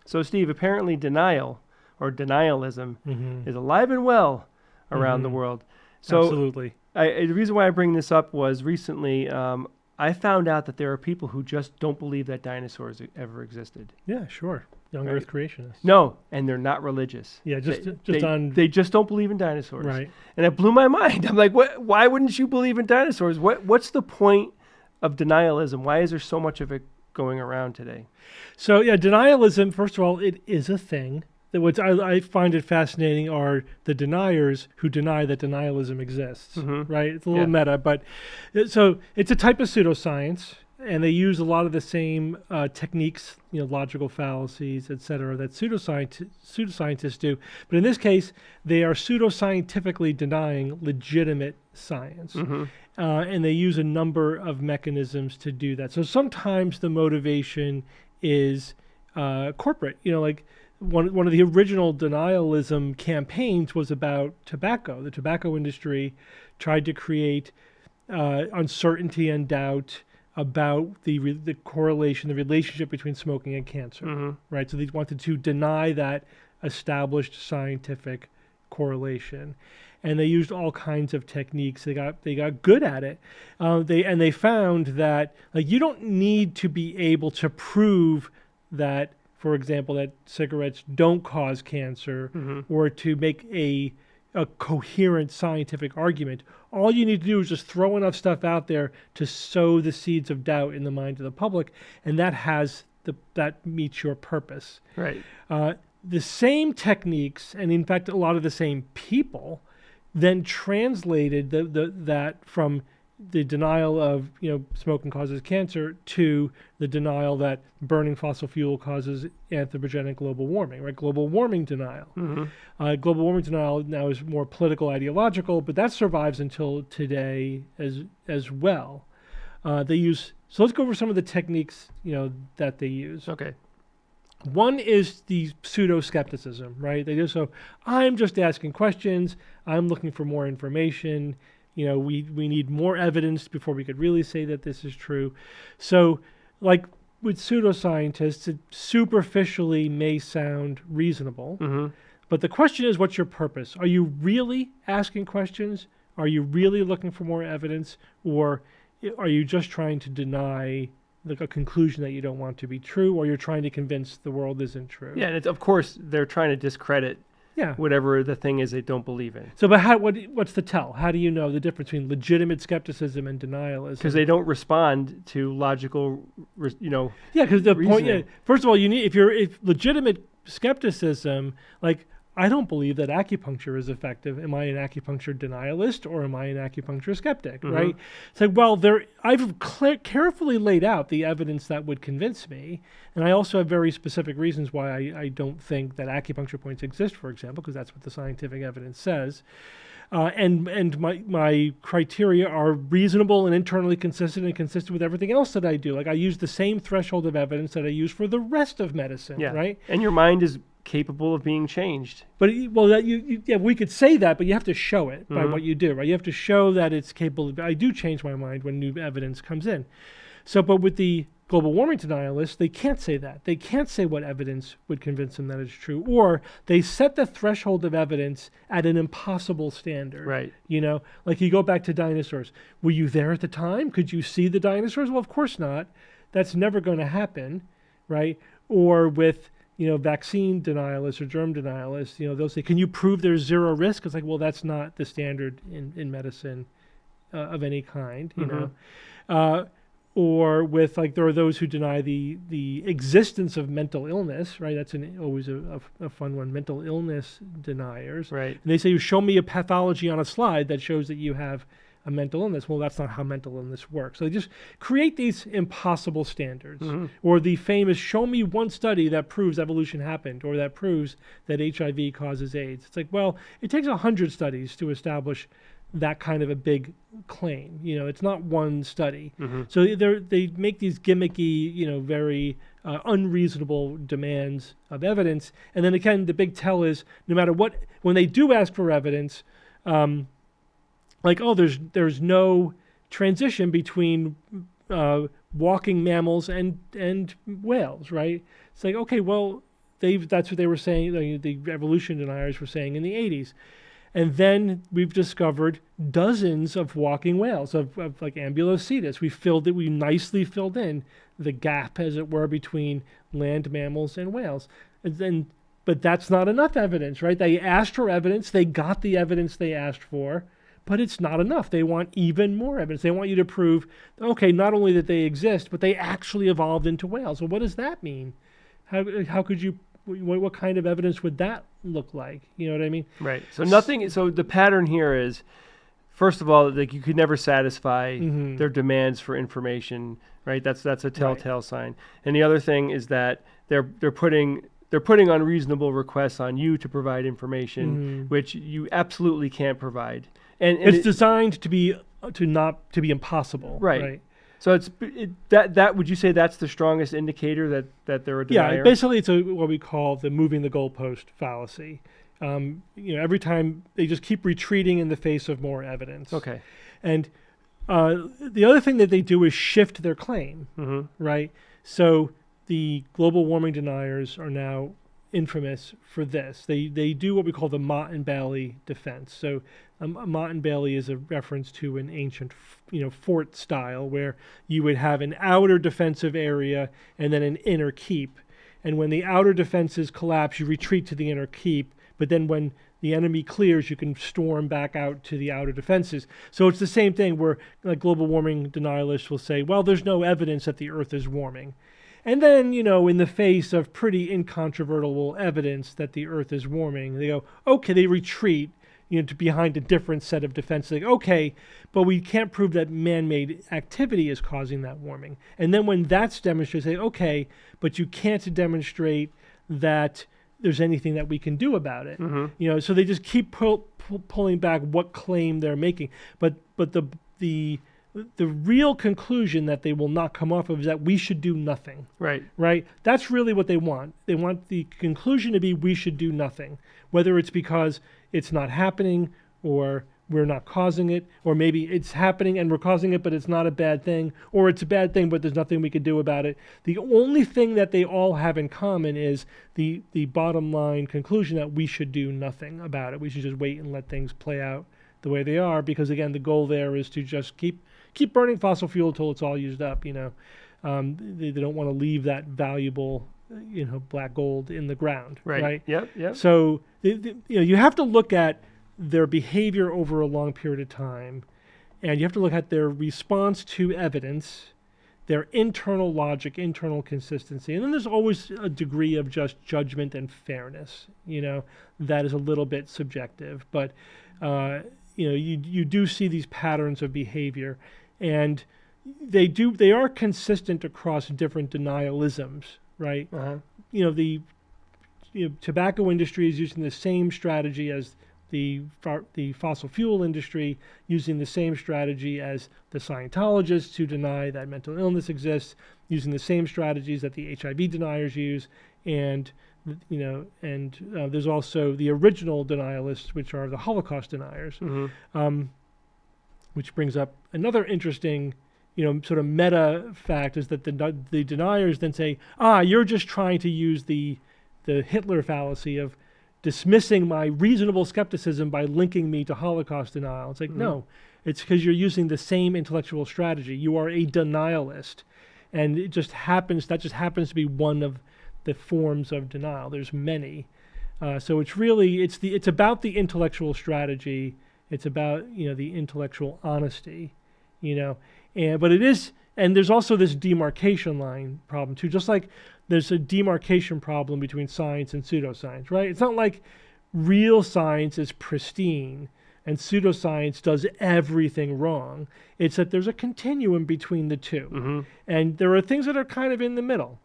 So, Steve, apparently denial or denialism Mm-hmm. is alive and well around the world. So, Absolutely. the reason why I bring this up was recently I found out that there are people who just don't believe that dinosaurs ever existed. Yeah, sure. Young Right. Earth creationists. No, and they're not religious. Yeah, They just don't believe in dinosaurs. Right. And it blew my mind. I'm like, what? Why wouldn't you believe in dinosaurs? What's the point of denialism? Why is there so much of it going around today? So yeah, denialism. First of all, it is a thing. What I find it fascinating are the deniers who deny that denialism exists. Mhm. Right? It's a little meta, but so it's a type of pseudoscience, and they use a lot of the same techniques, logical fallacies, etc., that pseudoscientists do. But in this case, they are pseudoscientifically denying legitimate science. And they use a number of mechanisms to do that. So sometimes the motivation is corporate. Like one of the original denialism campaigns was about tobacco. The tobacco industry tried to create uncertainty and doubt about the correlation, the relationship between smoking and cancer, right? So they wanted to deny that established scientific correlation, and they used all kinds of techniques. They got good at it. They found that you don't need to be able to prove that, for example, that cigarettes don't cause cancer, or to make a coherent scientific argument. All you need to do is just throw enough stuff out there to sow the seeds of doubt in the mind of the public, and that meets your purpose. Right. The same techniques, and in fact, a lot of the same people, then translated that from the denial of smoking causes cancer to the denial that burning fossil fuel causes anthropogenic global warming, right? Global warming denial. Global warming denial now is more political, ideological, but that survives until today as well. So let's go over some of the techniques that they use. Okay. One is the pseudoskepticism, right? They do so. I'm just asking questions. I'm looking for more information. We need more evidence before we could really say that this is true. So, like with pseudoscientists, it superficially may sound reasonable, but the question is, what's your purpose? Are you really asking questions? Are you really looking for more evidence? Or are you just trying to deny a conclusion that you don't want to be true, or you're trying to convince the world isn't true? Yeah, and of course, they're trying to discredit whatever the thing is they don't believe in. So, but what's the tell? How do you know the difference between legitimate skepticism and denialism? Because they don't respond to logical, Yeah, because the point. Yeah, first of all, if legitimate skepticism, like, I don't believe that acupuncture is effective. Am I an acupuncture denialist, or am I an acupuncture skeptic? Right? It's like, well, I've carefully laid out the evidence that would convince me, and I also have very specific reasons why I don't think that acupuncture points exist, for example, because that's what the scientific evidence says. And my criteria are reasonable and internally consistent and consistent with everything else that I do. Like, I use the same threshold of evidence that I use for the rest of medicine, right? And your mind is capable of being changed. But we could say that, but you have to show it by what you do, right? You have to show that it's capable. I do change my mind when new evidence comes in. So, but with the global warming denialists, they can't say that. They can't say what evidence would convince them that it's true, or they set the threshold of evidence at an impossible standard. Right. Like, you go back to dinosaurs. Were you there at the time? Could you see the dinosaurs? Well, of course not. That's never going to happen, right? Or with vaccine denialists or germ denialists, they'll say, can you prove there's zero risk? It's like, well, that's not the standard in medicine of any kind, or with, like, there are those who deny the existence of mental illness, right? That's always a fun one, mental illness deniers. Right. And they say, you show me a pathology on a slide that shows that you have a mental illness. Well, that's not how mental illness works. So they just create these impossible standards. Or the famous, show me one study that proves evolution happened, or that proves that HIV causes AIDS. It's like, well, it takes 100 studies to establish that kind of a big claim. It's not one study. So they make these gimmicky, very unreasonable demands of evidence. And then again, the big tell is, no matter what, when they do ask for evidence, there's no transition between walking mammals and whales, right? It's like, okay, well, that's what they were saying. The evolution deniers were saying in the 80s. And then we've discovered dozens of walking whales, of like Ambulocetus. We nicely filled in the gap, as it were, between land mammals and whales. But that's not enough evidence, right? They asked for evidence. They got the evidence they asked for, but it's not enough. They want even more evidence. They want you to prove, okay, not only that they exist, but they actually evolved into whales. Well, what does that mean? How could you... What kind of evidence would that look like? You know what I mean? Right. So the pattern here is, first of all, like you could never satisfy their demands for information, right? That's a telltale sign. And the other thing is that they're putting unreasonable requests on you to provide information, which you absolutely can't provide. And it's designed to be impossible. Right. So that would you say that's the strongest indicator that they're a denier? Yeah, basically it's what we call the moving the goalpost fallacy. Every time they just keep retreating in the face of more evidence. Okay. And the other thing that they do is shift their claim, right? So the global warming deniers are now infamous for this. They do what we call the Mott and Bailey defense. So Mott and Bailey is a reference to an ancient, fort style where you would have an outer defensive area and then an inner keep. And when the outer defenses collapse, you retreat to the inner keep. But then when the enemy clears, you can storm back out to the outer defenses. So it's the same thing where like global warming denialists will say, well, there's no evidence that the Earth is warming. And then, in the face of pretty incontrovertible evidence that the Earth is warming, they go, okay, they retreat, to behind a different set of defenses. Like, okay, but we can't prove that man-made activity is causing that warming. And then when that's demonstrated, they say, okay, but you can't demonstrate that there's anything that we can do about it. So they just keep pulling back what claim they're making. But the real conclusion that they will not come off of is that we should do nothing. Right? That's really what they want. They want the conclusion to be we should do nothing, whether it's because it's not happening or we're not causing it, or maybe it's happening and we're causing it, but it's not a bad thing, or it's a bad thing, but there's nothing we can do about it. The only thing that they all have in common is the bottom line conclusion that we should do nothing about it. We should just wait and let things play out the way they are, because again, the goal there is to just keep burning fossil fuel until it's all used up. They don't want to leave that valuable, black gold in the ground. Right. Yep. So you have to look at their behavior over a long period of time, and you have to look at their response to evidence, their internal logic, internal consistency, and then there's always a degree of just judgment and fairness. That is a little bit subjective, but you do see these patterns of behavior. And they are consistent across different denialisms, right? The tobacco industry is using the same strategy as the fossil fuel industry, using the same strategy as the Scientologists who deny that mental illness exists, using the same strategies that the HIV deniers use, and there's also the original denialists, which are the Holocaust deniers. Which brings up another interesting, sort of meta fact, is that the deniers then say, you're just trying to use the Hitler fallacy of dismissing my reasonable skepticism by linking me to Holocaust denial. It's like, no, it's because you're using the same intellectual strategy. You are a denialist, and that just happens to be one of the forms of denial. There's many. So it's about the intellectual strategy. It's about, the intellectual honesty, but it is, and there's also this demarcation line problem too, just like there's a demarcation problem between science and pseudoscience, right? It's not like real science is pristine and pseudoscience does everything wrong. It's that there's a continuum between the two. And there are things that are kind of in the middle,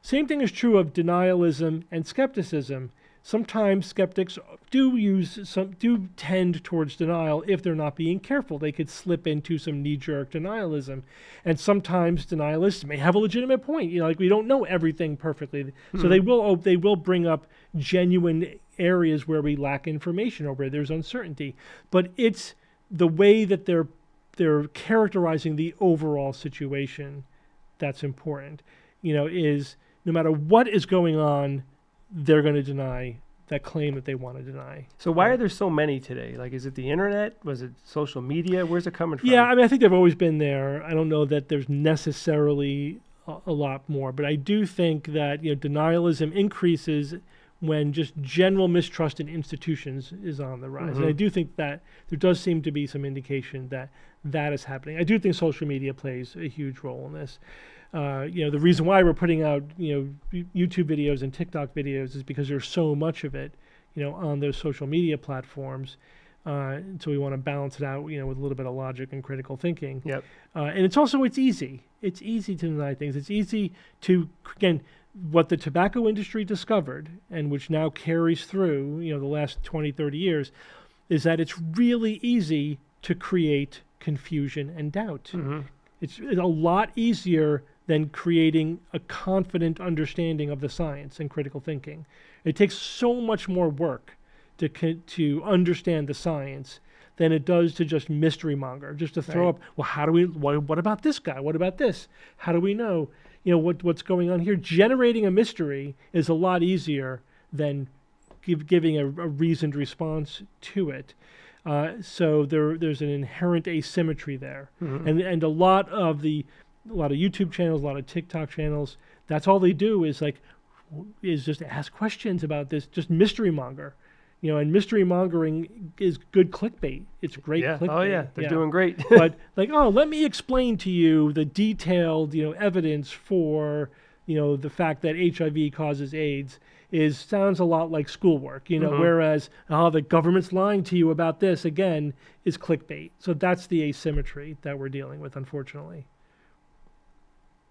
Same thing is true of denialism and skepticism. Sometimes skeptics do tend towards denial if they're not being careful. They could slip into some knee-jerk denialism, and sometimes denialists may have a legitimate point. Like we don't know everything perfectly, so they will bring up genuine areas where we lack information or where there's uncertainty. But it's the way that they're characterizing the overall situation that's important. Is no matter what is going on they're going to deny that claim that they want to deny. So why are there so many today? Like, is it the internet? Was it social media? Where's it coming from? Yeah, I mean, I think they've always been there. I don't know that there's necessarily a lot more, but I do think that denialism increases when just general mistrust in institutions is on the rise. And I do think that there does seem to be some indication that that is happening. I do think social media plays a huge role in this. The reason why we're putting out YouTube videos and TikTok videos is because there's so much of it on those social media platforms. So we want to balance it out with a little bit of logic and critical thinking. Yep. And it's easy. It's easy to deny things. It's easy to, again, what the tobacco industry discovered, and which now carries through the last 20, 30 years, is that it's really easy to create confusion and doubt. It's a lot easier than creating a confident understanding of the science and critical thinking. It takes so much more work to understand the science than it does to just mystery monger, just to throw up, well, what about this guy? What about this? How do we know, what's going on here? Generating a mystery is a lot easier than giving a reasoned response to it. So there's an inherent asymmetry there. And a lot of YouTube channels, a lot of TikTok channels, that's all they do is just ask questions about this, just mystery monger. And mystery mongering is good clickbait. It's great clickbait. Oh yeah, they're doing great. But let me explain to you the detailed, evidence for, the fact that HIV causes AIDS sounds a lot like schoolwork, whereas, the government's lying to you about this, again, is clickbait. So that's the asymmetry that we're dealing with, unfortunately.